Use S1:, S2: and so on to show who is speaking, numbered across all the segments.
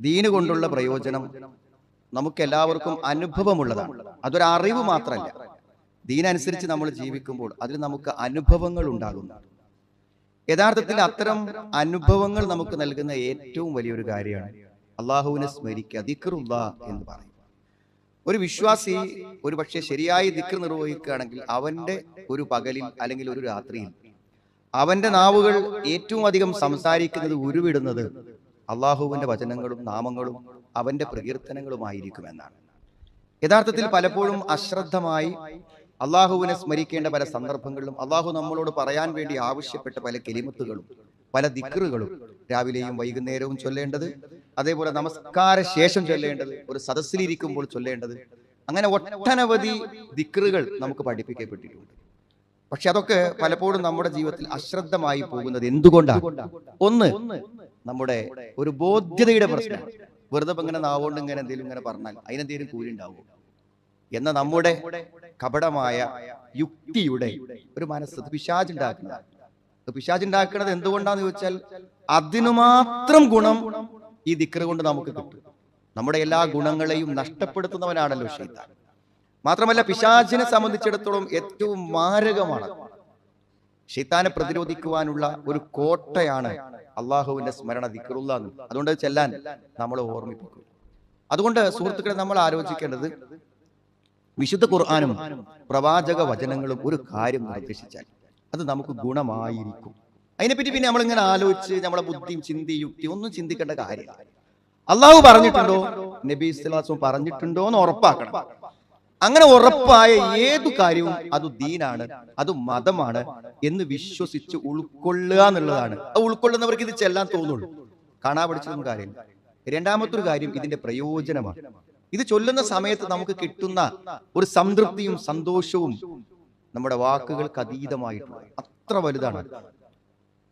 S1: ദീന് കൊണ്ടുള്ള പ്രയോജനം നമുക്കെല്ലാവർക്കും അനുഭവമുള്ളതാണ്. അതൊരു അറിവ് മാത്രമല്ല. ദീനനുസരിച്ച് നമ്മൾ ജീവിക്കുമ്പോൾ അതിൽ നമുക്ക് അനുഭവങ്ങൾ ഉണ്ടാകുന്നു. യഥാർത്ഥത്തിൽ അത്തരം അനുഭവങ്ങൾ നമുക്ക് നൽകുന്ന ഏറ്റവും വലിയൊരു കാര്യമാണ് അള്ളാഹുവിനെ സ്മരിക്കുക, ദിക്റുല്ലാഹ് എന്ന് പറയും. ഒരു വിശ്വാസി ഒരു പക്ഷേ ശരിയായി ദിക്ർ നിർവഹിക്കുകയാണെങ്കിൽ അവന്റെ ഒരു പകലിൽ അല്ലെങ്കിൽ ഒരു രാത്രിയിൽ അവന്റെ നാവുകൾ ഏറ്റവും അധികം സംസാരിക്കുന്നത്, ഉരുവിടുന്നത് അള്ളാഹുവിന്റെ വചനങ്ങളും നാമങ്ങളും അവന്റെ പ്രകീർത്തനങ്ങളുമായിരിക്കുമെന്നാണ്. യഥാർത്ഥത്തിൽ പലപ്പോഴും അശ്രദ്ധമായി അള്ളാഹുവിനെ സ്മരിക്കേണ്ട പല സന്ദർഭങ്ങളിലും അള്ളാഹു നമ്മളോട് പറയാൻ വേണ്ടി ആവശ്യപ്പെട്ട പല കെലിമത്തുകളും പല ദിക്റുകളും രാവിലെയും വൈകുന്നേരവും ചൊല്ലേണ്ടത്, അതേപോലെ നമസ്കാര ശേഷം ചൊല്ലേണ്ടത്, ഒരു സദസ്സിലിരിക്കുമ്പോൾ ചൊല്ലേണ്ടത്, അങ്ങനെ ഒട്ടനവധി ദിക്റുകൾ നമുക്ക് പഠിപ്പിക്കപ്പെട്ടിട്ടുണ്ട്. പക്ഷെ അതൊക്കെ പലപ്പോഴും നമ്മുടെ ജീവിതത്തിൽ അശ്രദ്ധമായി പോകുന്നത് എന്തുകൊണ്ടാണ്? ഒന്ന്, നമ്മുടെ ഒരു ബോധ്യതയുടെ പ്രശ്നമാണ്. വെറുതെ ഇങ്ങനെ നാവുകൊണ്ട് ഇങ്ങനെ എന്തെങ്കിലും ഇങ്ങനെ പറഞ്ഞാൽ അതിനെന്തെങ്കിലും കൂലി ഉണ്ടാവും എന്ന നമ്മുടെ കപടമായ യുക്തിയുടെ ഒരു മനസ്സ് പിശാചുണ്ടാക്കുന്നത്. പിശാചുണ്ടാക്കുന്നത് എന്തുകൊണ്ടാന്ന് ചോദിച്ചാൽ അതിനു മാത്രം ഗുണം ഈ ദിക്ർ കൊണ്ട് നമുക്ക് കിട്ടും. നമ്മുടെ എല്ലാ ഗുണങ്ങളെയും നഷ്ടപ്പെടുത്തുന്നവനാണല്ലോ ശൈത്താൻ. മാത്രമല്ല പിശാചിനെ സംബന്ധിച്ചിടത്തോളം ഏറ്റവും മാരകമാണ്. ശൈത്താനെ പ്രതിരോധിക്കുവാനുള്ള ഒരു കോട്ടയാണ് അള്ളാഹുവിന്റെ സ്മരണ, ദിക്റുല്ലാഹ്. അതുകൊണ്ട് ചെല്ലാൻ നമ്മൾ ഓർമ്മിപ്പിക്കും. അതുകൊണ്ട് സുഹൃത്തുക്കളെ, നമ്മൾ ആലോചിക്കേണ്ടത് വിശുദ്ധ ഖുർആനും പ്രവാചക വചനങ്ങളും ഒരു കാര്യം നിർദ്ദേശിച്ചാൽ അത് നമുക്ക് ഗുണമായിരിക്കും. അതിനെപ്പറ്റി പിന്നെ നമ്മളിങ്ങനെ ആലോചിച്ച് നമ്മളെ ബുദ്ധിയും ചിന്തയും യുക്തിയും ഒന്നും ചിന്തിക്കേണ്ട കാര്യമില്ല. അള്ളാഹു പറഞ്ഞിട്ടുണ്ടോ, നബി സ്വല്ലല്ലാഹു അലൈഹി വസല്ലം പറഞ്ഞിട്ടുണ്ടോ എന്ന് ഉറപ്പാക്കണം. അങ്ങനെ ഉറപ്പായ ഏതു കാര്യവും അത് ദീനാണ്, അത് മതമാണ് എന്ന് വിശ്വസിച്ച് ഉൾക്കൊള്ളുക എന്നുള്ളതാണ്. അത് ഉൾക്കൊള്ളുന്നവർക്ക് ഇത് ചെല്ലാൻ തോന്നുള്ളൂ, കാണാൻ പഠിച്ചൊന്നും കാര്യമില്ല. രണ്ടാമത്തൊരു കാര്യം ഇതിന്റെ പ്രയോജനമാണ്. ഇത് ചൊല്ലുന്ന സമയത്ത് നമുക്ക് കിട്ടുന്ന ഒരു സംതൃപ്തിയും സന്തോഷവും നമ്മുടെ വാക്കുകൾക്ക് അതീതമായിട്ടുള്ള അത്ര വലുതാണ്.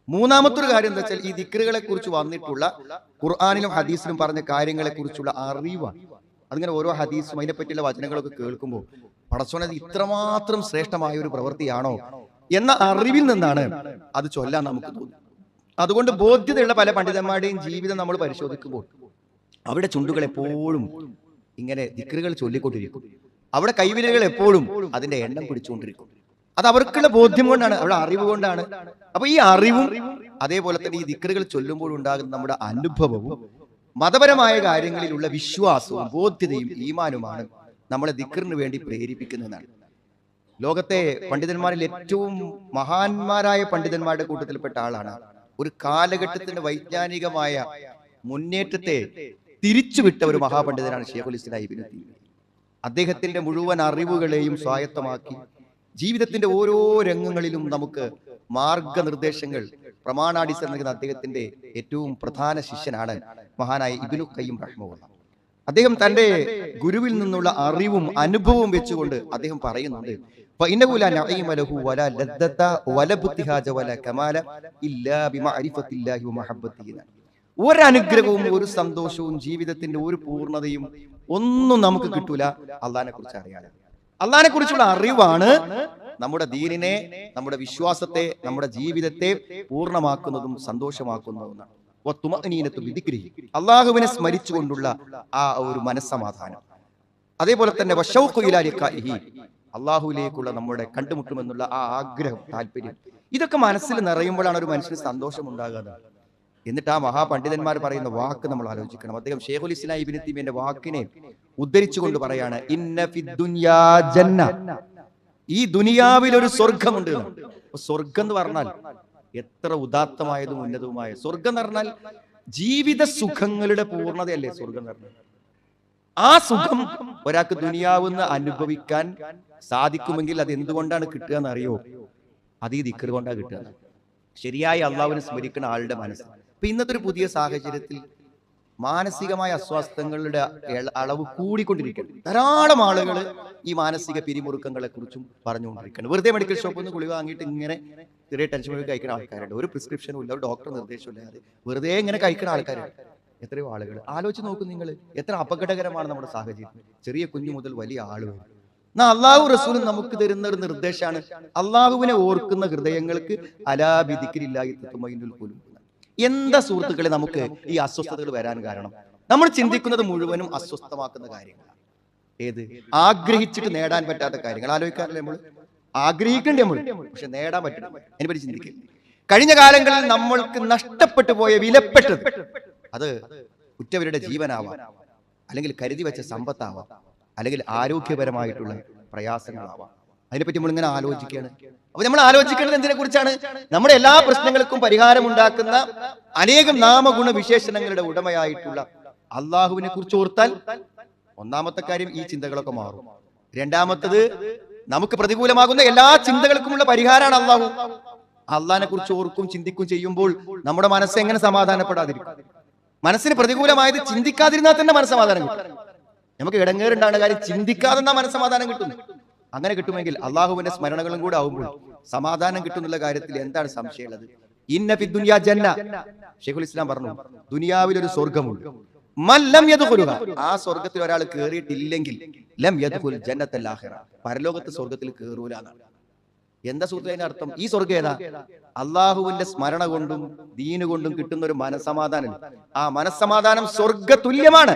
S1: മൂന്നാമത്തൊരു കാര്യം എന്താ വെച്ചാൽ ഈ ദിക്റുകളെ കുറിച്ച് വന്നിട്ടുള്ള ഖുർആനിലും ഹദീസിലും പറഞ്ഞ കാര്യങ്ങളെ കുറിച്ചുള്ള അറിവാണ്. അതിങ്ങനെ ഓരോ ഹദീസും അതിനെ പറ്റിയുള്ള വചനങ്ങളൊക്കെ കേൾക്കുമ്പോൾ പടച്ചോനെ ഇത്രമാത്രം ശ്രേഷ്ഠമായ ഒരു പ്രവൃത്തിയാണോ എന്ന അറിവിൽ നിന്നാണ് അത് ചൊല്ലാൻ നമുക്ക് തോന്നുന്നത്. അതുകൊണ്ട് ബോധ്യതയുള്ള പല പണ്ഡിതന്മാരുടെയും ജീവിതം നമ്മൾ പരിശോധിക്കുമ്പോൾ അവിടെ ചുണ്ടുകൾ എപ്പോഴും ഇങ്ങനെ ദിക്റുകൾ ചൊല്ലിക്കൊണ്ടിരിക്കും, അവിടെ കൈവിരലുകൾ എപ്പോഴും അതിന്റെ എണ്ണം പിടിച്ചുകൊണ്ടിരിക്കും. അത് അവർക്കുള്ള ബോധ്യം കൊണ്ടാണ്, അവരുടെ അറിവ് കൊണ്ടാണ്. അപ്പൊ ഈ അറിവും അതേപോലെ തന്നെ ഈ ദിക്റുകൾ ചൊല്ലുമ്പോൾ ഉണ്ടാകുന്ന നമ്മുടെ അനുഭവവും മതപരമായ കാര്യങ്ങളിലുള്ള വിശ്വാസവും ബോധ്യതയും ഈമാനുമാണ് നമ്മളെ ദിക്റിന് വേണ്ടി പ്രേരിപ്പിക്കുന്നതാണ്. ലോകത്തെ പണ്ഡിതന്മാരിൽ ഏറ്റവും മഹാന്മാരായ പണ്ഡിതന്മാരുടെ കൂട്ടത്തിൽപ്പെട്ട ആളാണ്. ഒരു കാലഘട്ടത്തിന്റെ വൈജ്ഞാനികമായ മുന്നേറ്റത്തെ തിരിച്ചുവിട്ട ഒരു മഹാപണ്ഡിതനാണ് ശൈഖുൽ ഇസ്ലാം ഇബ്നു തൈമിയ്യ. അദ്ദേഹത്തിന്റെ മുഴുവൻ അറിവുകളെയും സ്വായത്തമാക്കി ജീവിതത്തിന്റെ ഓരോ രംഗങ്ങളിലും നമുക്ക് മാർഗനിർദ്ദേശങ്ങൾ പ്രമാണാടിസ്ഥാനം നൽകുന്ന അദ്ദേഹത്തിന്റെ ഏറ്റവും പ്രധാന ശിഷ്യനാണ് മഹാനായ ഇബ്നു ഖയ്യിം റഹിമഹുല്ലാഹ്. അദ്ദേഹം തന്റെ ഗുരുവിൽ നിന്നുള്ള അറിവും അനുഭവവും വെച്ചുകൊണ്ട് അദ്ദേഹം പറയുന്നുണ്ട്, ഒരനുഗ്രഹവും ഒരു സന്തോഷവും ജീവിതത്തിന്റെ ഒരു പൂർണ്ണതയും ഒന്നും നമുക്ക് കിട്ടൂല അള്ളാഹിനെ കുറിച്ച് അറിയാതെ. അള്ളാഹിനെ കുറിച്ചുള്ള അറിവാണ് നമ്മുടെ ദീനിനെ, നമ്മുടെ വിശ്വാസത്തെ, നമ്മുടെ ജീവിതത്തെ പൂർണ്ണമാക്കുന്നതും സന്തോഷമാക്കുന്നതും. അള്ളാഹുവിനെ സ്മരിച്ചുകൊണ്ടുള്ള ആ ഒരു മനസ്സമാധാനം, അതേപോലെ തന്നെ അള്ളാഹുവിലേക്കുള്ള നമ്മുടെ കണ്ടുമുട്ടുമെന്നുള്ള ആ ആഗ്രഹം, താല്പര്യം, ഇതൊക്കെ മനസ്സിൽ നിറയുമ്പോഴാണ് ഒരു മനുഷ്യന് സന്തോഷം ഉണ്ടാകുന്നത്. എന്നിട്ട് ആ മഹാപണ്ഡിതന്മാർ പറയുന്ന വാക്ക് നമ്മൾ ആലോചിക്കണം. അദ്ദേഹം ശൈഖുൽ ഇസ്ലാം ഇബ്നു തൈമിയ്യയുടെ വാക്കിനെ ഉദ്ധരിച്ചുകൊണ്ട് പറയാണ്, ഇന്ന ഫിദ്ദുനിയാ ജന്ന, ഈ ദുനിയാവിൽ ഒരു സ്വർഗമുണ്ട്. സ്വർഗം എന്ന് പറഞ്ഞാൽ എത്ര ഉദാത്തമായതും ഉന്നതവുമായ സ്വർഗം എന്ന് പറഞ്ഞാൽ ജീവിത സുഖങ്ങളുടെ പൂർണ്ണതയല്ലേ സ്വർഗം എന്ന് പറഞ്ഞാൽ. ആ സുഖം ഒരാൾക്ക് ദുനിയാവെന്ന് അനുഭവിക്കാൻ സാധിക്കുമെങ്കിൽ അത് എന്തുകൊണ്ടാണ് കിട്ടുക എന്നറിയോ? അത് ഈ ദിക്ർ കൊണ്ടാണ് കിട്ടുക. ശരിയായി അള്ളാഹുവിനെ സ്മരിക്കുന്ന ആളുടെ മനസ്സ്. ഇപ്പൊ ഇന്നത്തെ ഒരു പുതിയ സാഹചര്യത്തിൽ മാനസികമായ അസ്വാസ്ഥ്യങ്ങളുടെ അളവ് കൂടിക്കൊണ്ടിരിക്കുകയാണ്. ധാരാളം ആളുകൾ ഈ മാനസിക പിരിമുറുക്കങ്ങളെ കുറിച്ചും പറഞ്ഞുകൊണ്ടിരിക്കുകയാണ്. വെറുതെ മെഡിക്കൽ ഷോപ്പിൽ നിന്ന് ഗുളിക വാങ്ങിയിട്ട് ഇങ്ങനെ ചെറിയ ടെൻഷൻ കഴിക്കുന്ന ആൾക്കാരുണ്ട്. ഒരു പ്രിസ്ക്രിപ്ഷനും ഇല്ല, ഒരു ഡോക്ടർ നിർദ്ദേശമില്ലാതെ വെറുതെ ഇങ്ങനെ കഴിക്കുന്ന ആൾക്കാരുണ്ട്. എത്രയോ ആളുകൾ ആലോചിച്ച് നോക്കും നിങ്ങൾ, എത്ര അപകടകരമാണ് നമ്മുടെ സാഹചര്യം. ചെറിയ കുഞ്ഞു മുതൽ വലിയ ആളുകൾ. അള്ളാഹു റസൂലും നമുക്ക് തരുന്ന ഒരു നിർദ്ദേശമാണ്, അള്ളാഹുവിനെ ഓർക്കുന്ന ഹൃദയങ്ങൾക്ക് അലാ ബിദിക്രില്ലാഹി തത്മഇന്നുൽ ഖുലൂബ്. എന്താ സുഹൃത്തുക്കളെ നമുക്ക് ഈ അസ്വസ്ഥതകൾ വരാൻ കാരണം? നമ്മൾ ചിന്തിക്കുന്നത് മുഴുവനും അസ്വസ്ഥമാക്കുന്ന കാര്യങ്ങളാണ്. ഏത്? ആഗ്രഹിച്ചിട്ട് നേടാൻ പറ്റാത്ത കാര്യങ്ങൾ. ആലോചിക്കാറില്ലേ? നമ്മൾ ആഗ്രഹിക്കേണ്ടി നമ്മൾ, പക്ഷെ നേടാൻ പറ്റണം. അതിനെപ്പറ്റി ചിന്തിക്കുക. കഴിഞ്ഞ കാലങ്ങളിൽ നമ്മൾക്ക് നഷ്ടപ്പെട്ടു പോയ വിലപ്പെട്ടത്, അത് ഉറ്റവരുടെ ജീവനാവാം, അല്ലെങ്കിൽ കരുതി വെച്ച സമ്പത്താവാം, അല്ലെങ്കിൽ ആരോഗ്യപരമായിട്ടുള്ള പ്രയാസങ്ങളാവാം. അതിനെപ്പറ്റി നമ്മൾ ഇങ്ങനെ ആലോചിക്കുകയാണ്. അപ്പൊ നമ്മൾ ആലോചിക്കേണ്ടത് എന്തിനെ കുറിച്ചാണ്? നമ്മുടെ എല്ലാ പ്രശ്നങ്ങൾക്കും പരിഹാരം ഉണ്ടാക്കുന്ന അനേകം നാമഗുണ വിശേഷണങ്ങളുടെ ഉടമയായിട്ടുള്ള അള്ളാഹുവിനെ കുറിച്ച് ഓർത്താൽ ഒന്നാമത്തെ കാര്യം ഈ ചിന്തകളൊക്കെ മാറും. രണ്ടാമത്തത്, നമുക്ക് പ്രതികൂലമാകുന്ന എല്ലാ ചിന്തകൾക്കുമുള്ള പരിഹാരമാണ് അള്ളാഹു. അള്ളാഹിനെ കുറിച്ച് ഓർക്കും ചിന്തിക്കും ചെയ്യുമ്പോൾ നമ്മുടെ മനസ്സ് എങ്ങനെ സമാധാനപ്പെടാതിരിക്കും? മനസ്സിന് പ്രതികൂലമായത് ചിന്തിക്കാതിരുന്നാൽ തന്നെ മനസ്സമാധാനം കിട്ടും. നമുക്ക് ഇടങ്ങേറുണ്ടാകുന്ന കാര്യം ചിന്തിക്കാതെ മനസ്സമാധാനം കിട്ടുന്നു. അങ്ങനെ കിട്ടുമെങ്കിൽ അള്ളാഹുവിന്റെ സ്മരണകളും കൂടെ ആവുമ്പോൾ സമാധാനം കിട്ടുന്നുള്ള കാര്യത്തിൽ എന്താണ് സംശയമുള്ളത്? ഇന്ന ഫി ദുനിയാ ജന്ന, ശൈഖുൽ ഇസ്ലാം പറഞ്ഞു, ദുനിയാവിൽ ഒരു സ്വർഗ്ഗമുണ്ട്. മല്ലം യദ്ഖുലുഹ, ആ സ്വർഗ്ഗത്തിൽ ഒരാൾ കേറിയിട്ടില്ലെങ്കിൽ ലം യദ്ഖുൽ ജന്നത്തൽ ആഖിറ, പരലോകത്തെ സ്വർഗ്ഗത്തിൽ കേറൂല എന്നാണ്. എന്താ സുഹൃത്തുക്കളെ അർത്ഥം? ഈ സ്വർഗ്ഗം ഏതാ? അള്ളാഹുവിന്റെ സ്മരണ കൊണ്ടും ദീന് കൊണ്ടും കിട്ടുന്ന ഒരു മനസ്സമാധാനം. ആ മനസ്സമാധാനം സ്വർഗ്ഗ തുല്യമാണ്.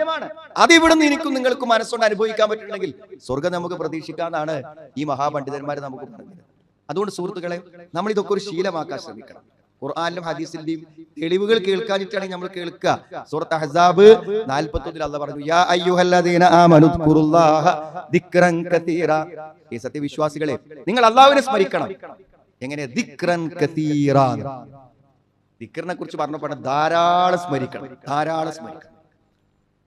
S1: അതിവിടുന്ന് എനിക്കും നിങ്ങൾക്കും മനസ്സുകൊണ്ട് അനുഭവിക്കാൻ പറ്റുന്നുണ്ടെങ്കിൽ സ്വർഗ്ഗം നമുക്ക് പ്രതീക്ഷിക്കാന്നാണ് ഈ മഹാപണ്ഡിതന്മാർ നമുക്ക് പറഞ്ഞത്. അതുകൊണ്ട് സുഹൃത്തുക്കളെ, നമ്മൾ ഇതൊക്കെ ഒരു ശീലമാക്കാൻ ശ്രമിക്കണം. ഖുർആനിലും ഹദീസിന്റെയും തെളിവുകൾ കേൾക്കാനിട്ടാണെങ്കിൽ നമ്മൾ കേൾക്കുക. സൂറത്ത് അഹ്സാബ് 41 അല്ലാഹു പറഞ്ഞു, യാ അയ്യുഹല്ലദീന ആമനു ദ്കുറുല്ലാഹ ദിക്റൻ കതീറ, ഈ സത്യവിശ്വാസികളെ നിങ്ങൾ അല്ലാഹുവിനെ സ്മരിക്കണം. എങ്ങനെ? ദിക്റൻ കതീറ. ദിക്റിനെ കുറിച്ച് പറഞ്ഞപ്പോൾ ധാരാളം സ്മരിക്കണം, ധാരാളം സ്മരിക്കണം.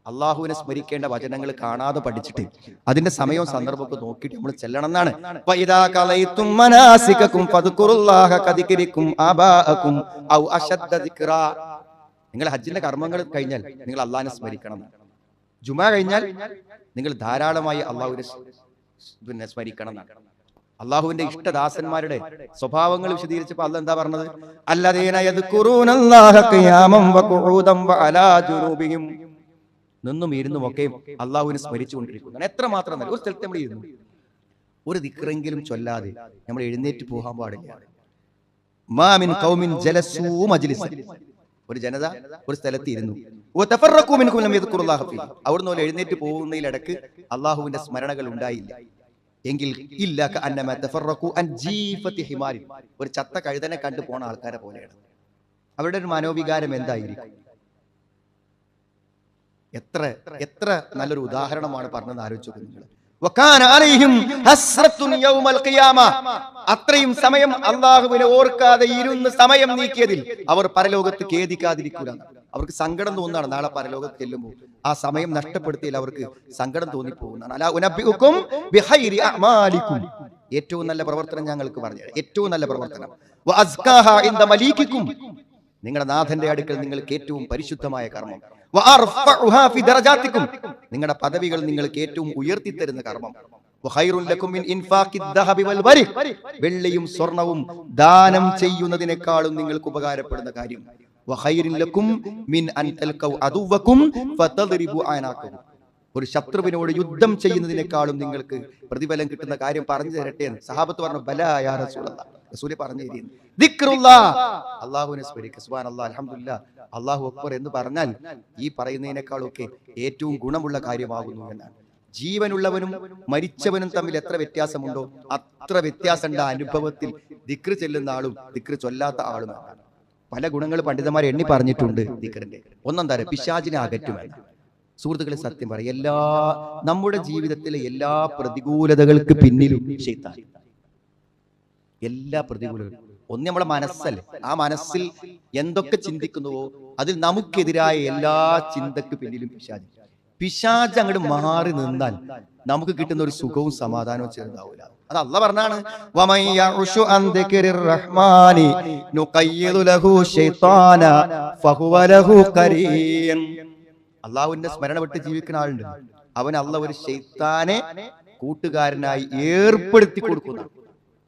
S1: അള്ളാഹുവിനെ സ്മരിക്കേണ്ട വചനങ്ങൾ കാണാതെ പഠിച്ചിട്ട് അതിന്റെ സമയവും സന്ദർഭമൊക്കെ നോക്കിയിട്ട് നമ്മൾ ചെല്ലണം എന്നാണ്. നിങ്ങൾ ഹജ്ജിന്റെ കർമ്മങ്ങൾ കഴിഞ്ഞാൽ നിങ്ങൾ അള്ളാഹിനെ സ്മരിക്കണം. ജുമാ കഴിഞ്ഞാൽ നിങ്ങൾ ധാരാളമായി അള്ളാഹുവിനെ സ്മരിക്കണം എന്നാണ്. അള്ളാഹുവിന്റെ ഇഷ്ടദാസന്മാരുടെ സ്വഭാവങ്ങൾ വിശദീകരിച്ചപ്പോൾ അള്ളാഹ് എന്താ പറഞ്ഞത്? അല്ലദീന യദ്കുറൂനല്ലാഹ ഖിയാമൻ വഖുഊദൻ വഅലാ ജുനൂബിഹിം, നിന്നും ഇരുന്നും ഒക്കെ അള്ളാഹുവിനെ സ്മരിച്ചുകൊണ്ടിരിക്കുന്നു. എത്രമാത്രം ഒരു സ്ഥലത്ത് നമ്മൾ ഇരുന്നു ഒരു ദിക്റെങ്കിലും ചൊല്ലാതെ നമ്മൾ എഴുന്നേറ്റ് പോകാൻ പാടില്ല. മാമിൻ ഖൗമിൻ ജലസൂ മജ്ലിസൻ, ഒരു ജനത ഒരു സ്ഥലത്ത് ഇരുന്നു, അവിടുന്ന് പോലെ എഴുന്നേറ്റ് പോകുന്നതിലിടക്ക് അള്ളാഹുവിന്റെ സ്മരണകൾ ഉണ്ടായില്ല എങ്കിൽ ഒരു ചത്ത കഴുതനെ കണ്ടു പോണ ആൾക്കാരെ പോലെയാണ്. അവരുടെ ഒരു മനോവികാരം എന്തായിരിക്കും? എത്ര എത്ര നല്ലൊരു ഉദാഹരണമാണ് പറഞ്ഞത് ആലോചിച്ചു നിങ്ങൾ. അത്രയും സമയം അള്ളാഹുവിനെ ഓർക്കാതെ ഇരുന്ന് സമയം നീക്കിയതിൽ അവർ പരലോകത്ത് ഖേദിക്കാതിരിക്കൂല. അവർക്ക് സങ്കടം തോന്നുന്നതാണ്. നാളെ പരലോകത്ത് ചെല്ലുമ്പോൾ ആ സമയം നഷ്ടപ്പെടുത്തിയാൽ അവർക്ക് സങ്കടം തോന്നിപ്പോകുന്നതാണ്. ഏറ്റവും നല്ല പ്രവർത്തനം ഞങ്ങൾക്ക് പറഞ്ഞു, ഏറ്റവും നല്ല പ്രവർത്തനം നിങ്ങളുടെ നാഥന്റെ അടുക്കൽ നിങ്ങൾക്ക് ഏറ്റവും പരിശുദ്ധമായ കർമ്മം, നിങ്ങളുടെ പദവികൾ നിങ്ങൾക്ക് ഏറ്റവും ഉയർത്തിത്തരുന്ന കർമ്മം, വെള്ളിയും സ്വർണവും ദാനം ചെയ്യുന്നതിനേക്കാളും നിങ്ങൾക്ക് ഉപകാരപ്പെടുന്ന കാര്യം, ഒരു ശത്രുവിനോട് യുദ്ധം ചെയ്യുന്നതിനേക്കാളും നിങ്ങൾക്ക് പ്രതിഫലം കിട്ടുന്ന കാര്യം പറഞ്ഞു തരട്ടെ എന്ന് സഹാബത്ത് പറഞ്ഞു. ബലാ യാ റസൂലല്ലാഹ്, റസൂലേ പറഞ്ഞു തരുന്നു. ദിക്റുല്ലാഹ്, അല്ലാഹുവിനെ സ്മരിക്കുക. സുബ്ഹാനല്ലാഹ്, അൽഹംദുലില്ലാഹ്, അല്ലാഹു അക്ബർ എന്ന് പറഞ്ഞാൽ ഈ പറയുന്നതിനേക്കാളൊക്കെ ഏറ്റവും ഗുണമുള്ള കാര്യമാകുന്നു എന്നാണ്. ജീവനുള്ളവനും മരിച്ചവനും തമ്മിൽ എത്ര വ്യത്യാസമുണ്ടോ അത്ര വ്യത്യാസമുണ്ട് അനുഭവത്തിൽ ദിക്ർ ചെല്ലുന്ന ആളും ദിക്ർ ചൊല്ലാത്ത ആളും. പല ഗുണങ്ങൾ പണ്ഡിതന്മാർ എണ്ണി പറഞ്ഞിട്ടുണ്ട് ദിക്റിന്റെ. ഒന്നെന്താ? പിശാചിനെ അകറ്റുമെന്ന്. സുഹൃത്തുക്കളെ, സത്യം പറയും, നമ്മുടെ ജീവിതത്തിലെ എല്ലാ പ്രതികൂലതകൾക്ക് പിന്നിലും ശൈത്താൻ. എല്ലാ പ്രതികൂലങ്ങളും ഒന്ന് നമ്മുടെ മനസ്സല്ലേ. ആ മനസ്സിൽ എന്തൊക്കെ ചിന്തിക്കുന്നുവോ അതിൽ നമുക്കെതിരായ എല്ലാ ചിന്തക്ക് പിന്നിലും പിശാച്. പിശാച് അങ്ങോട്ട് മാറി നിന്നാൽ നമുക്ക് കിട്ടുന്ന ഒരു സുഖവും സമാധാനവും ചെറുതാവൂല. അത് അള്ളാഹ് പറഞ്ഞാണ്, അള്ളാഹുവിന്റെ സ്മരണ വിട്ട് ജീവിക്കുന്ന ആളുണ്ട്, അവൻ അള്ളാഹ് ഒരു ശൈത്താനെ കൂട്ടുകാരനായി ഏർപ്പെടുത്തി കൊടുക്കുന്നു.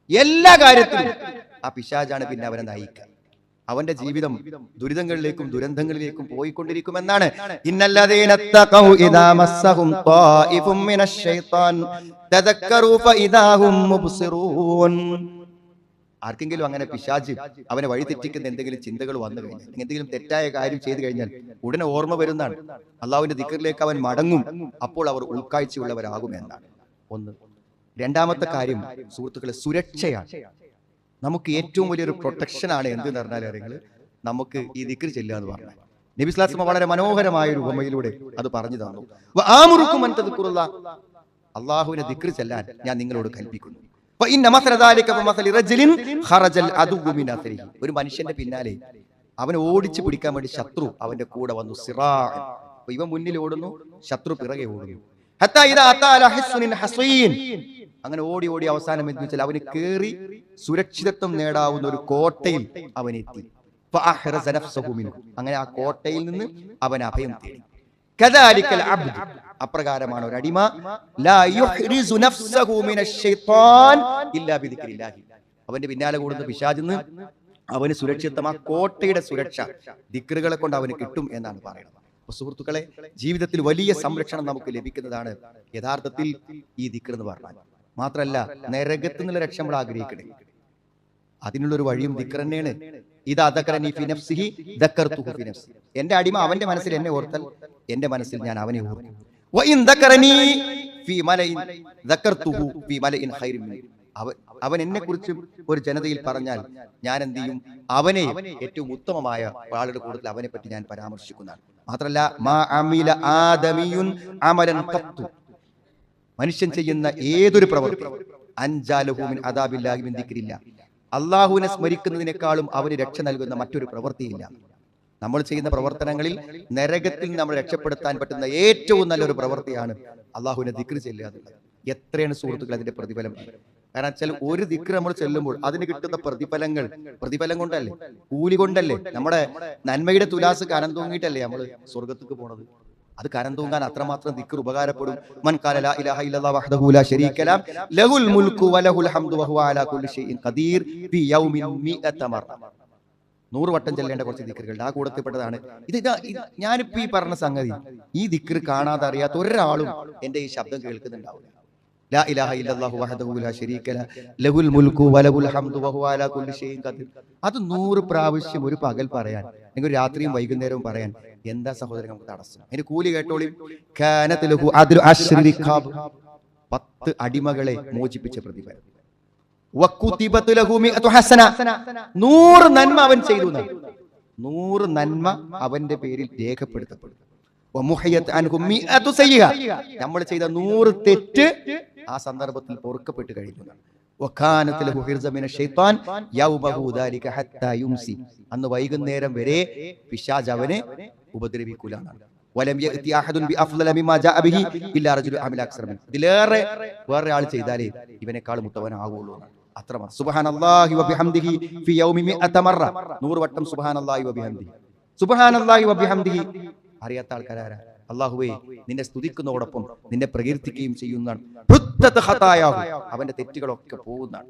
S1: എല്ലാ കാര്യത്തിലും ആ പിശാചാണ് പിന്നെ അവനെ നയിക്കുക. അവന്റെ ജീവിതം ദുരിതങ്ങളിലേക്കും ദുരന്തങ്ങളിലേക്കും പോയിക്കൊണ്ടിരിക്കുമെന്നാണ്. ഇന്നല്ലദീന തഖൗ ഇദാ മസ്സഹും ത്വായിഫും മിനശ് ശൈത്താൻ തദക്കറൂ ഫഇദാ ഹും മുബ്സിറൂൻ. ആർക്കെങ്കിലും അങ്ങനെ പിശാച് അവനെ വഴിതെറ്റിക്കുന്ന എന്തെങ്കിലും ചിന്തകൾ വന്നു കഴിഞ്ഞാൽ, എന്തെങ്കിലും തെറ്റായ കാര്യം ചെയ്തു കഴിഞ്ഞാൽ ഉടനെ ഓർമ്മ വരുന്നതാണ്. അള്ളാഹുവിന്റെ ദിക്റിലേക്ക് അവൻ മടങ്ങും. അപ്പോൾ അവർ ഉൾക്കാഴ്ചയുള്ളവരാകും എന്നാണ് ഒന്ന്. രണ്ടാമത്തെ കാര്യം സുഹൃത്തുക്കളെ, സുരക്ഷയാണ്. നമുക്ക് ഏറ്റവും വലിയൊരു പ്രൊട്ടക്ഷൻ ആണ് എന്തെന്ന് പറഞ്ഞാൽ അറിയുന്നത്, നമുക്ക് ഈ ദിക്ർ ചെല്ലുക എന്ന് പറഞ്ഞാൽ. നബി സ്വല്ലല്ലാഹു അലൈഹി വസല്ലം വളരെ മനോഹരമായ ഒരു ഉപമയിലൂടെ അത് പറഞ്ഞു തന്നു. വആമുറുക്കും അൻ തദ്കുറുല്ലാഹ്, അള്ളാഹുവിനെ ദിക്ർ ചെല്ലാൻ ഞാൻ നിങ്ങളോട് കൽപ്പിക്കുന്നു. ഒരു മനുഷ്യന്റെ പിന്നാലെ അവനെ ഓടിച്ചു പിടിക്കാൻ വേണ്ടി ശത്രു അവന്റെ കൂടെ വന്നു. ഇവൻ മുന്നിൽ ഓടുന്നു, ശത്രു പിറകെ ഓടുന്നു. അങ്ങനെ ഓടി ഓടി അവസാനം എന്ന് വെച്ചാൽ അവന് കേറി സുരക്ഷിതത്വം നേടാവുന്ന ഒരു കോട്ടയിൽ അവനെത്തി. അങ്ങനെ ആ കോട്ടയിൽ നിന്ന് അവൻ അഭയം തേടി. അപ്രകാരമാണ് ഒരു അടിമ. അവന്റെ പിന്നാലെ കൂടുന്ന പിശാചിന്ന് അവന് സുരക്ഷിതം, ആ കോട്ടയുടെ സുരക്ഷ ദിക്റുകളെ കൊണ്ട് അവന് കിട്ടും എന്നാണ് പറയുന്നത്. സുഹൃത്തുക്കളെ, ജീവിതത്തിൽ വലിയ സംരക്ഷണം നമുക്ക് ലഭിക്കുന്നതാണ് യഥാർത്ഥത്തിൽ ഈ ദിക്ർ എന്ന് പറഞ്ഞാൽ. മാത്രല്ല, നരകത്തിൽ നിന്നുള്ള രക്ഷ നമ്മൾ ആഗ്രഹിക്കണേ, അതിനുള്ളൊരു വഴിയും ദിക്ർ തന്നെയാണ്. എന്റെ അടിമ അവന്റെ മനസ്സിൽ എന്നെ ഓർത്താൽ എന്റെ മനസ്സിൽ ഞാൻ അവനെ ഓർക്കും. അവൻ എന്നെ കുറിച്ച് ഒരു ജനതയിൽ പറഞ്ഞാൽ ഞാൻ എന്ത് ചെയ്യും, അവനെ ഏറ്റവും ഉത്തമമായ ആളുടെ കൂട്ടത്തിൽ അവനെ പറ്റി ഞാൻ പരാമർശിക്കുന്നതാണ്. മാത്രല്ല, മനുഷ്യൻ ചെയ്യുന്ന ഏതൊരു പ്രവൃത്തി അള്ളാഹുവിനെ സ്മരിക്കുന്നതിനേക്കാളും അവന് രക്ഷ നൽകുന്ന മറ്റൊരു പ്രവൃത്തിയില്ല. നമ്മൾ ചെയ്യുന്ന പ്രവർത്തനങ്ങളിൽ നരകത്തിൽ നമ്മൾ രക്ഷപ്പെടുത്താൻ പറ്റുന്ന ഏറ്റവും നല്ലൊരു പ്രവൃത്തിയാണ് അള്ളാഹുവിനെ ദിക്ർ ചെല്ലുക എന്നുള്ളത്. എത്രയാണ് സുഹൃത്തുക്കൾ അതിന്റെ പ്രതിഫലം? കാരണം വെച്ചാൽ ഒരു ദിക്ർ നമ്മൾ ചെല്ലുമ്പോൾ അതിന് കിട്ടുന്ന പ്രതിഫലം കൊണ്ടല്ലേ, കൂലി കൊണ്ടല്ലേ. നമ്മുടെ നന്മയുടെ തുലാസ് കനം തൂങ്ങിയിട്ടല്ലേ നമ്മൾ സ്വർഗത്തേക്ക് പോണത്. അത് കരം തൂങ്ങാൻ അത്രമാത്രം ദിക്ർ ഉപകാരപ്പെടും. മൻ ഖാല ലാ ഇലാഹ ഇല്ലല്ലാഹു വഹ്ദഹു ലാ ശരീക ലഹു ലഹുൽ മുൽക്കു വലഹുൽ ഹംദു വഹുവ അലാ കുല്ലി ഷൈഇൻ ഖദീർ ഫി യൗമിൻ 100 മറ. 100 വട്ടം ചെല്ലേണ്ട കുറച്ച് ദിക്റുകളുണ്ട്, ആ കൂട്ടത്തിൽപ്പെട്ടതാണ് ഇത്. ഞാനിപ്പോ ഈ പറഞ്ഞ സംഗതി ഈ ദിക്ർ കാണാതെ അറിയാത്ത ഒരാളും എന്റെ ഈ ശബ്ദം കേൾക്കുന്നുണ്ടാവില്ല. ലാ ഇലാഹ ഇല്ലല്ലാഹു വഹ്ദഹു ലാ ശരീക ലഹുൽ മുൽക്കു വലഹുൽ ഹംദു വഹുവ അലാ കുല്ലി ഷൈഇൻ ഖദീർ. അത് 100 പ്രാവശ്യം ഒരു പകൽ പറയാൻ, അല്ലെങ്കിൽ രാത്രിയും വൈകുന്നേരവും പറയാൻ എന്താ സഹോദരൻ നമുക്ക് തടസ്സം? അതിന് കൂലി കേട്ടോളി. 10 അടിമകളെ മോചിപ്പിച്ച പ്രതിഫലം. 100 നന്മ അവൻ ചെയ്തു, 100 നന്മ അവന്റെ പേരിൽ രേഖപ്പെടുത്തപ്പെടും. നമ്മൾ ചെയ്ത 100 തെറ്റ് ആ സന്ദർഭത്തിൽ പൊറുക്കപ്പെട്ട് കഴിഞ്ഞു. അന്ന് വൈകുന്നേരം വരെ പിശാച് അവനെ ഉപദ്രവിക്കൂലാണ്. ഇതിലേറെ വേറെ ആൾ ചെയ്താലേ ഇവനേക്കാൾ മുത്തവനാകുള്ളൂ. അത്രമാത്രം. സുബ്ഹാനല്ലാഹി വബിഹംദിഹി ഫി യൗമി 100 മറ. 100 വട്ടം സുബ്ഹാനല്ലാഹി വബിഹംദിഹി, സുബ്ഹാനല്ലാഹി വബിഹംദിഹി. അറിയാത്ത ആൾക്കാരാരാ? അല്ലാഹുവേ, നിന്നെ സ്തുതിക്കുന്നതോടൊപ്പം നിന്നെ പ്രകീർത്തിക്കുകയും ചെയ്യുന്നതാണ്. അവന്റെ തെറ്റുകളൊക്കെ പോകുന്നതാണ്.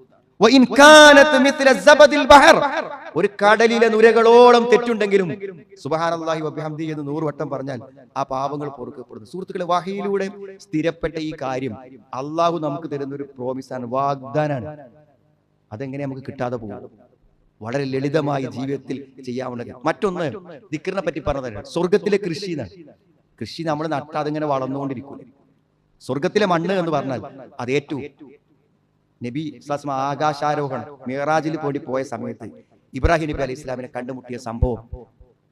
S1: ഒരു കടലിലെ നുരകളോളം തെറ്റുണ്ടെങ്കിലും സുബ്ഹാനല്ലാഹി വബിഹംദിഹി എന്ന് 100 വട്ടം പറഞ്ഞാൽ ആ പാപങ്ങൾ പൊറുക്കപ്പെടുന്നു. സുഹൃത്തുക്കളെ, വഹയിലൂടെ സ്ഥിരപ്പെട്ട ഈ കാര്യം അള്ളാഹു നമുക്ക് തരുന്ന ഒരു പ്രോമിസാണ്, വാഗ്ദാനാണ്. അതെങ്ങനെ നമുക്ക് കിട്ടാതെ പോകും? വളരെ ലളിതമായി ജീവിതത്തിൽ ചെയ്യാവുന്ന. മറ്റൊന്ന് ദിക്റിനെ പറ്റി പറഞ്ഞതാണ്, സ്വർഗത്തിലെ കൃഷി എന്നാണ്. കൃഷി നമ്മൾ നട്ടാ അതിങ്ങനെ വളർന്നുകൊണ്ടിരിക്കും. സ്വർഗത്തിലെ മണ്ണ് എന്ന് പറഞ്ഞാൽ അത് ഏറ്റവും നബി സ്വല്ലല്ലാഹു ആകാശാരോഹണം മിഅ്റാജിൽ പോയ സമയത്ത് ഇബ്രാഹിം നബി അലൈഹി ഇസ്ലാമിനെ കണ്ടുമുട്ടിയ സംഭവം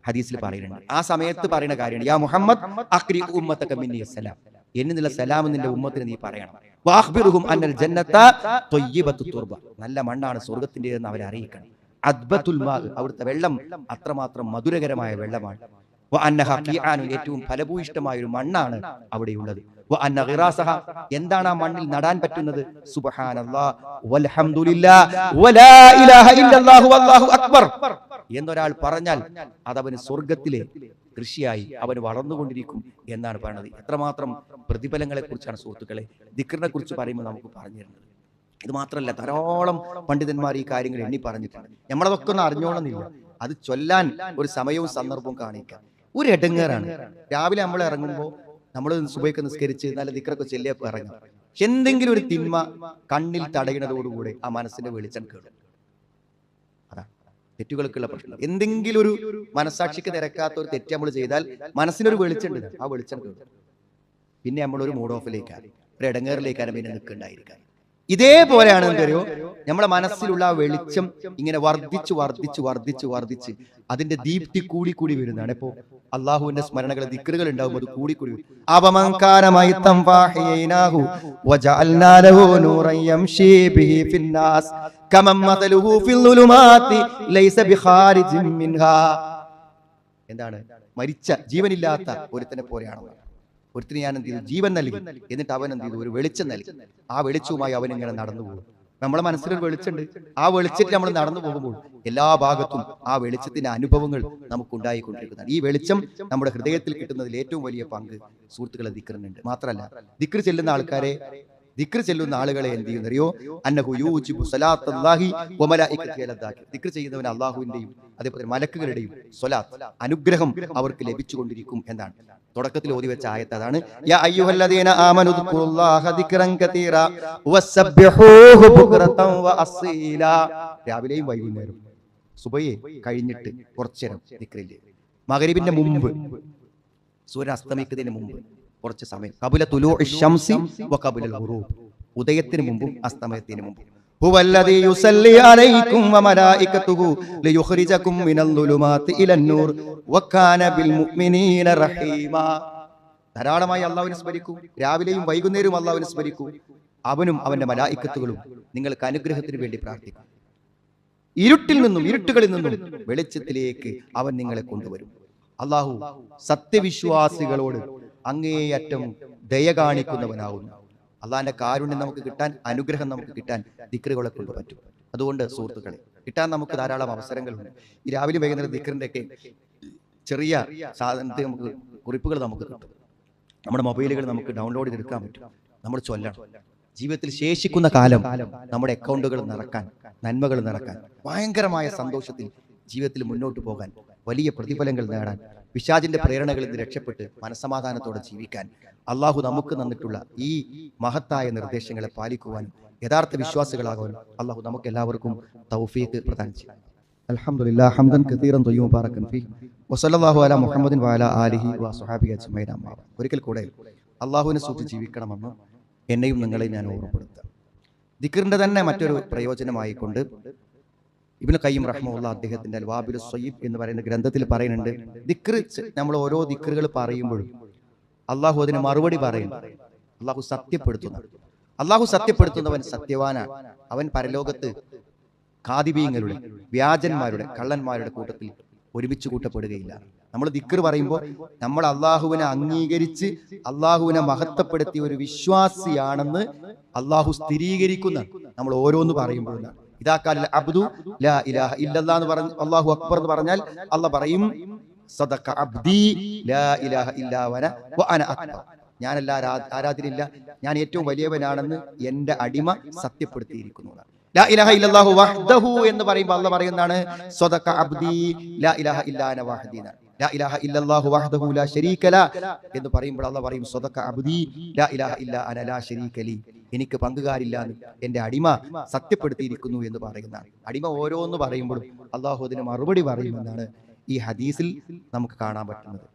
S1: ഹദീസിൽ പറയുന്നുണ്ട്. ആ സമയത്ത് പറയുന്ന കാര്യമാണ്, യാ മുഹമ്മദ് അഖ്രി ഉമ്മതക മിന്നി അസ്സലാം, എന്നിലുള്ള സലാം നിന്റെ ഉമ്മത്തിന് നീ പറയണം. വഅഖ്ബിറുഹും അന്നൽ ജന്നത ത്വയ്യിബത്തു തുർബ, നല്ല മണ്ണാണ് സ്വർഗ്ഗത്തിന്റേതെന്ന് അവരെ അറിയിക്കണം. അദ്ബത്തുൽ മാ, അവിടുത്തെ വെള്ളം അത്രമാത്രം മധുരകരമായ വെള്ളമാണ്. വഅന്നഹ ഖിആനു, ഏറ്റവും ഫലഭൂയിഷ്ടമായ ഒരു മണ്ണാണ് അവിടെയുള്ളത്. വഅന്ന ഗിറാസഹ, എന്താണ് ആ മണ്ണിൽ നടാൻ പറ്റുന്നത്? സുബ്ഹാനല്ലാഹ് വൽഹംദുലില്ലാഹ് വലാ ഇലാഹ ഇല്ലല്ലാഹു വല്ലാഹു അക്ബർ എന്നൊരാൾ പറഞ്ഞാൽ അതവന് സ്വർഗത്തിലെ കൃഷിയായി അവന് വളർന്നുകൊണ്ടിരിക്കും എന്നാണ് പറയുന്നത്. എത്രമാത്രം പ്രതിഫലങ്ങളെ കുറിച്ചാണ് സുഹൃത്തുക്കളെ ദിക്റിനെ കുറിച്ച് പറയുമ്പോൾ നമുക്ക് പറഞ്ഞു തരുന്നത്. ഇത് മാത്രമല്ല, ധാരാളം പണ്ഡിതന്മാർ ഈ കാര്യങ്ങൾ എണ്ണി പറഞ്ഞിട്ടുണ്ട്. നമ്മളതൊക്കെ ഒന്ന് അറിഞ്ഞോളന്നില്ല, അത് ചൊല്ലാൻ ഒരു സമയവും സന്ദർഭവും കാണിക്കാം. ഒരു എടങ്ങേറാണ്. രാവിലെ നമ്മൾ ഇറങ്ങുമ്പോൾ നമ്മൾ സുബഹിക്ക് നിസ്കരിച്ച് നല്ല ദിക്റൊക്കെ ചൊല്ലിയപ്പോൾ ഇറങ്ങും. എന്തെങ്കിലും ഒരു തിന്മ കണ്ണിൽ തടയുന്നതോടുകൂടെ ആ മനസ്സിന്റെ വെളിച്ചം കേടും. തെറ്റുകൾക്കുള്ള പ്രശ്നം. എന്തെങ്കിലും ഒരു മനസാക്ഷിക്ക് നിരക്കാത്ത ഒരു തെറ്റ് നമ്മൾ ചെയ്താൽ മനസ്സിനൊരു വെളിച്ചുണ്ട്, ആ വെളിച്ചം കേൾക്കും. പിന്നെ നമ്മളൊരു മൂഡ് ഓഫിലേക്കാണ്, ഒരു ഇടങ്ങേറിലേക്കാണ് പിന്നെ നിൽക്കുന്നുണ്ടായിരിക്കാൻ. ഇതേപോലെയാണ് എന്തറിയോ, നമ്മുടെ മനസ്സിലുള്ള ആ വെളിച്ചം ഇങ്ങനെ വർദ്ധിച്ച് വർദ്ധിച്ച് വർദ്ധിച്ച് വർദ്ധിച്ച് അതിന്റെ ദീപ്തി കൂടി കൂടി വരുന്നതാണ്. ഇപ്പോ അള്ളാഹുവിന്റെ സ്മരണകൾ ദിക്റുകൾ ഉണ്ടാകുമ്പോൾ അത് കൂടി കൂടി വരും. എന്താണ്? മരിച്ച ജീവനില്ലാത്ത ഒരുത്തനെ പോലെയാണോ? ഒരുത്തിന് ഞാൻ എന്ത് ചെയ്തു? ജീവൻ നൽകി. എന്നിട്ട് അവൻ എന്ത് ചെയ്തു? ഒരു വെളിച്ചം നൽകി. ആ വെളിച്ചവുമായി അവൻ ഇങ്ങനെ നടന്നു പോകും. നമ്മളെ മനസ്സിലൊരു വെളിച്ചമുണ്ട്. ആ വെളിച്ചത്തിൽ നമ്മൾ നടന്നു പോകുമ്പോൾ എല്ലാ ഭാഗത്തും ആ വെളിച്ചത്തിന്റെ അനുഭവങ്ങൾ നമുക്ക് ഉണ്ടായിക്കൊണ്ടിരിക്കുന്നതാണ്. ഈ വെളിച്ചം നമ്മുടെ ഹൃദയത്തിൽ കിട്ടുന്നതിൽ ഏറ്റവും വലിയ പങ്ക് സുഹൃത്തുക്കളെ ദിക്റിനുണ്ട്. മാത്രമല്ല, ദിക്ർ ചെല്ലുന്ന ആളുകളെ എന്ത് ചെയ്യുന്നറിയോ? അന്നഹു യൂജിബു സ്വലാത്തല്ലാഹി വമലായികതിഹി അലദ്ദാകിർ. ദിക്ർ ചെയ്യുന്നവൻ അല്ലാഹുവിന്റെയും അതേപോലെ മലക്കുകളുടെയും സ്വലാത്ത് അനുഗ്രഹം അവർക്ക് ലഭിച്ചുകൊണ്ടിരിക്കും എന്നാണ്. തുടക്കത്തിൽ ഓതി വെച്ച ആയത്ത് അതാണ്. യാ അയ്യുഹല്ലദീന ആമനു ദിക്റുല്ലാഹ ദിക്റൻ കതീറ വസബ്ബിഹൂഹു ബുക്റതൻ വഅസീല. രാവിലെയും വൈകുന്നേരം സുബഹി കഴിഞ്ഞിട്ട് കുറച്ചേരം ദിക്റില്ലേ. മഗ്രിബിന്റെ മുമ്പ്, സൂര്യൻ അസ്തമിക്കുന്നതിന് മുമ്പ് കുറച്ച് സമയം. ഖബല തുലൂഇ ശംസി വഖബല ഖുറൂബ്. ഉദയത്തിന് മുമ്പും അസ്തമയത്തിന് മുമ്പും. ഹുവല്ലദീ യുസല്ലി അലൈക്കും വമലായികതുഹു ലിയുഖ്രിജകും മിനൽ ളുലുമാതി ഇലൻ നൂർ വകാന ബിൽ മുഅ്മിനീന റഹീമാ. ധാരാളമായി അല്ലാഹുവിനെ സ്മരിക്കൂ. രാവിലെയും വൈകുന്നേരവും അല്ലാഹുവിനെ സ്മരിക്കൂ. അവനും അവന്റെ മലായികത്തുകളും നിങ്ങൾക്ക് അനുഗ്രഹത്തിന് വേണ്ടി പ്രാർത്ഥിക്കും. ഇരുട്ടുകളിൽ നിന്നും വെളിച്ചത്തിലേക്ക് അവൻ നിങ്ങളെ കൊണ്ടുവരും. അല്ലാഹു സത്യവിശ്വാസികളോട് അങ്ങേയറ്റം ദയ കാണിക്കുന്നവനാവുന്നു. അള്ളാഹിന്റെ കാരുണ്യം നമുക്ക് കിട്ടാൻ, അനുഗ്രഹം നമുക്ക് കിട്ടാൻ ദിക്റുകളെ കൊണ്ട് പറ്റും. അതുകൊണ്ട് സുഹൃത്തുക്കളെ, കിട്ടാൻ നമുക്ക് ധാരാളം അവസരങ്ങളുണ്ട്. ഈ രാവിലെ വൈകുന്നേരം ദിക്റിന്റെ ഒക്കെ ചെറിയ സാധനത്തെ നമുക്ക് കുറിപ്പുകൾ നമുക്ക് കിട്ടും. നമ്മുടെ മൊബൈലുകൾ നമുക്ക് ഡൗൺലോഡ് ചെയ്തെടുക്കാൻ പറ്റും. നമ്മൾ ചൊല്ലണം. ജീവിതത്തിൽ ശേഷിക്കുന്ന കാലം നമ്മുടെ അക്കൗണ്ടുകൾ നിറക്കാൻ, നന്മകൾ നിറക്കാൻ, ഭയങ്കരമായ സന്തോഷത്തിൽ ജീവിതത്തിൽ മുന്നോട്ട് പോകാൻ, വലിയ പ്രതിഫലങ്ങൾ നേടാൻ, പിശാചിന്റെ പ്രേരണകളിൽ നിന്ന് രക്ഷപ്പെട്ട് മനസ്സമാധാനത്തോടെ ജീവിക്കാൻ അള്ളാഹു നമുക്ക് തന്നിട്ടുള്ള ഈ മഹത്തായ നിർദ്ദേശങ്ങളെ പാലിക്കുവാനും യഥാർത്ഥ വിശ്വാസികളാകാനും അള്ളാഹു നമുക്ക് എല്ലാവർക്കും തൗഫീഖ് പ്രദാനം ചെയ്യും. അൽഹംദുലില്ലാഹ് ഹംദൻ കതീറൻ ത്വയ്യിബൻ ബാറകൻ ഫീഹി വസല്ലല്ലാഹു അലാ മുഹമ്മദിൻ വഅലാ ആലിഹി വസ്വഹാബിഹി അജ്മഈൻ. ഒരിക്കൽ കൂടെ അള്ളാഹുവിനെ സൂക്ഷിച്ച് ജീവിക്കണമെന്ന് എന്നെയും നിങ്ങളെയും ഞാൻ ഓർമ്മപ്പെടുത്താം. ദിക്റിന്റെ തന്നെ മറ്റൊരു പ്രയോജനമായിക്കൊണ്ട് ഇബ്നു ഖയ്യിം റഹ്മഹുല്ലാഹ് അദ്ദേഹത്തിന്റെ അൽവാബിലു സ്വയ്യിബ് എന്ന് പറയുന്ന ഗ്രന്ഥത്തിൽ പറയുന്നുണ്ട്, ദിക്ർ നമ്മൾ ഓരോ ദിക്റുകൾ പറയുമ്പോഴും അള്ളാഹു അതിന് മറുപടി പറയുന്നു. അള്ളാഹു സത്യപ്പെടുത്തുന്നവൻ സത്യവാനാണ്. അവൻ പരലോകത്ത് കാദിബീങ്ങളുടെ, വ്യാജന്മാരുടെ, കള്ളന്മാരുടെ കൂട്ടത്തിൽ ഒരുമിച്ച് കൂട്ടപ്പെടുകയില്ല. നമ്മൾ ദിക്ർ പറയുമ്പോൾ നമ്മൾ അള്ളാഹുവിനെ അംഗീകരിച്ച് അള്ളാഹുവിനെ മഹത്വപ്പെടുത്തിയ ഒരു വിശ്വാസിയാണെന്ന് അള്ളാഹു സ്ഥിരീകരിക്കുന്ന നമ്മൾ ഓരോന്ന് പറയുമ്പോഴാണ്. ഇദാ ഖാല അബ്ദു ലാ ഇലാഹ ഇല്ലല്ലാഹ് എന്ന് പറഞ്ഞു അല്ലാഹു അക്ബർ എന്ന് പറഞ്ഞാൽ അല്ലാഹ് പറയും സദഖ അബ്ദി ലാ ഇലാഹ ഇല്ലാ വന വഅന അക്ബർ. ഞാനല്ല ആരാധനയില്ല, ഞാൻ ഏറ്റവും വലിയവനാണെന്ന് എൻ്റെ അടിമ സത്യപ്പെടുത്തിയിരിക്കുന്നു. ലാ ഇലാഹ ഇല്ലല്ലാഹു വഹ്ദഹു എന്ന് പറയുമ്പോൾ അല്ലാഹ് പറയുന്നതാണ് സദഖ അബ്ദി ലാ ഇലാഹ ഇല്ലാ അന വഹദി. ലാ ഇലാഹ ഇല്ലല്ലാഹു വഹ്ദഹു ലാ ശരീക ല എന്ന് പറയുമ്പോൾ അല്ലാഹ് പറയും സദഖ അബ്ദി ലാ ഇലാഹ ഇല്ലാ അന ലാ ശരീക ലി. എനിക്ക് പങ്കുകാരില്ല എന്ന് എൻ്റെ അടിമ സത്യപ്പെടുത്തിയിരിക്കുന്നു എന്ന് പറയുന്നതാണ്. അടിമ ഓരോന്ന് പറയുമ്പോഴും അള്ളാഹു അതിന് മറുപടി പറയുമെന്നാണ് ഈ ഹദീസിൽ നമുക്ക് കാണാൻ പറ്റുന്നത്.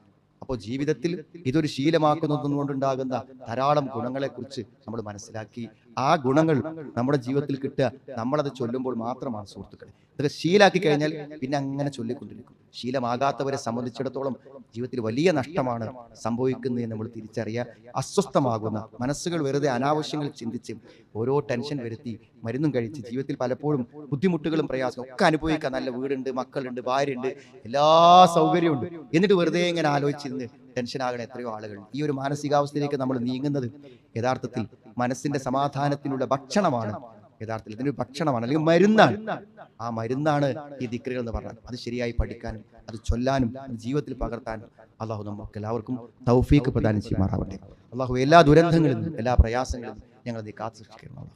S1: അപ്പോൾ ജീവിതത്തിൽ ഇതൊരു ശീലമാക്കുന്നതുകൊണ്ടുണ്ടാകുന്ന ധാരാളം ഗുണങ്ങളെക്കുറിച്ച് നമ്മൾ മനസ്സിലാക്കി ആ ഗുണങ്ങൾ നമ്മുടെ ജീവിതത്തിൽ കിട്ടുക നമ്മളത് ചൊല്ലുമ്പോൾ മാത്രമാണ് സുഹൃത്തുക്കളെ. ഇതൊക്കെ ശീലാക്കി കഴിഞ്ഞാൽ പിന്നെ അങ്ങനെ ചൊല്ലിക്കൊണ്ടിരിക്കും. ശീലമാകാത്തവരെ സംബന്ധിച്ചിടത്തോളം ജീവിതത്തിൽ വലിയ നഷ്ടമാണ് സംഭവിക്കുന്നത് നമ്മൾ തിരിച്ചറിയുക. അസ്വസ്ഥമാകുന്ന മനസ്സുകൾ വെറുതെ അനാവശ്യങ്ങൾ ചിന്തിച്ച് ഓരോ ടെൻഷൻ വരുത്തി മരുന്നും കഴിച്ച് ജീവിതത്തിൽ പലപ്പോഴും ബുദ്ധിമുട്ടുകളും പ്രയാസവും ഒക്കെ അനുഭവിക്കാൻ, നല്ല വീടുണ്ട്, മക്കളുണ്ട്, ഭാര്യയുണ്ട്, എല്ലാ സൗകര്യമുണ്ട്, എന്നിട്ട് വെറുതെ ഇങ്ങനെ ആലോചിച്ചിരുന്ന് ടെൻഷനാകണ എത്രയോ ആളുകൾ. ഈ ഒരു മാനസികാവസ്ഥയിലേക്ക് നമ്മൾ നീങ്ങുന്നത് യഥാർത്ഥത്തിൽ മനസ്സിന്റെ സമാധാനത്തിനുള്ള ഭക്ഷണമാണ്. യഥാർത്ഥത്തിൽ ഇതിനൊരു ഭക്ഷണമാണ്, അല്ലെങ്കിൽ മരുന്നാണ്. ആ മരുന്നാണ് ഈ ദിക്റുകൾ എന്ന് പറഞ്ഞാൽ. അത് ശരിയായി പഠിക്കാനും അത് ചൊല്ലാനും ജീവിതത്തിൽ പകർത്താനും അള്ളാഹു നമുക്ക് എല്ലാവർക്കും തൗഫീഖ് പ്രദാനം ചെയ്യുമാറാവട്ടെ. അള്ളാഹു എല്ലാ ദുരന്തങ്ങളിൽ നിന്നും എല്ലാ പ്രയാസങ്ങളിൽ നിന്നും ഞങ്ങൾ നീ കാത്തു സൂക്ഷിക്കണം. അള്ളാഹു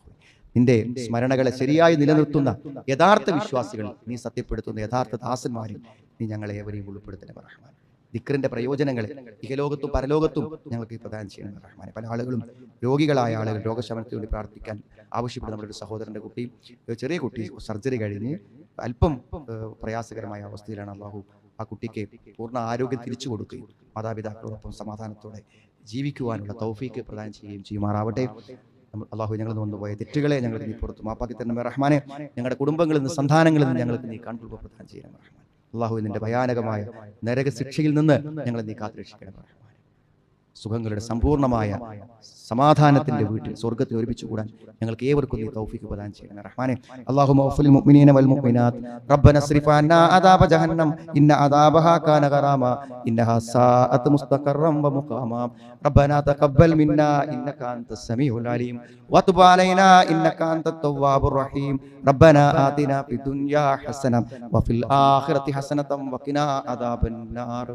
S1: നിന്റെ സ്മരണകളെ ശരിയായി നിലനിർത്തുന്ന യഥാർത്ഥ വിശ്വാസികൾ നീ സത്യപ്പെടുത്തുന്ന യഥാർത്ഥ ദാസന്മാരിൽ നീ ഞങ്ങളെ ഏവരെയും ഉൾപ്പെടുത്തണേ റഹ്മാൻ. ദിക്റിന്റെ പ്രയോജനങ്ങളെ ഇഹലോകത്തും പരലോകത്തും ഞങ്ങൾക്ക് പ്രദാനം ചെയ്യണം റഹ്മാനെ. പല ആളുകളും രോഗികളായ ആളുകൾ രോഗശമനത്തിന് വേണ്ടി പ്രാർത്ഥിക്കാൻ ആവശ്യപ്പെടുന്ന നമ്മുടെ ഒരു സഹോദരന്റെ കുട്ടി, ചെറിയ കുട്ടി സർജറി കഴിഞ്ഞ് അല്പം പ്രയാസകരമായ അവസ്ഥയിലാണ്. അള്ളാഹു ആ കുട്ടിക്ക് പൂർണ്ണ ആരോഗ്യം തിരിച്ചു കൊടുക്കുകയും മാതാപിതാക്കളോടൊപ്പം സമാധാനത്തോടെ ജീവിക്കുവാനുള്ള തൗഫീക്ക് പ്രദാനം ചെയ്യുകയും ചെയ്യുമാറാവട്ടെ. അള്ളാഹു ഞങ്ങൾ വന്നുപോയ തെറ്റുകളെ ഞങ്ങൾ നീ പുറത്തു മാപ്പാക്കി തരണമേ റഹ്മാനെ. ഞങ്ങളുടെ കുടുംബങ്ങളിൽ നിന്ന് സന്താനങ്ങളിൽ നിന്ന് ഞങ്ങൾക്ക് നീ കൺകുളിർമ പ്രദാനം ചെയ്യണമേ റഹ്മാൻ. അള്ളാഹു നിന്റെ ഭയാനകമായ നരക ശിക്ഷയിൽ നിന്ന് ഞങ്ങളെ നീ കാത്തുരക്ഷിക്കണമേ റഹ്മാൻ. സുഖങ്ങളുടെ സമ്പൂർണ്ണമായ സമാധാനത്തിന്റെ വീട്ടിൽ സ്വർഗ്ഗത്തിൽ ഒരുമിച്ച് കൂടാൻ ഞങ്ങൾക്ക് ഏവർക്കും നീ തൗഫീഖ് പ്രദാനം ചെയ്യണമേ റഹ്മാനെ. അല്ലാഹുമ്മ ഗ്ഫിർ മുഅ്മിനീന വൽ മുഅ്മിനാത്ത് റബ്ബന സ്രിഫ് അന്നാ അദാബ ജഹന്നം ഇന്ന അദാബഹാ കാന ഗറാമ ഇന്നഹാ സാഅത് മുസ്തഖറൻ വ മുഖാമാ റബ്ബനാ തഖബ്ബൽ മിന്നാ ഇന്നക അൻതസ് സമീഉൽ അലീം വതുബ് അലൈനാ ഇന്നക അൻതത് തവ്വാബുർ റഹീം റബ്ബനാ ആതിനാ ഫിദ് ദുനിയാ ഹസന വഫിൽ ആഖിറതി ഹസനതൻ വഖിനാ അദാബൻ നാർ.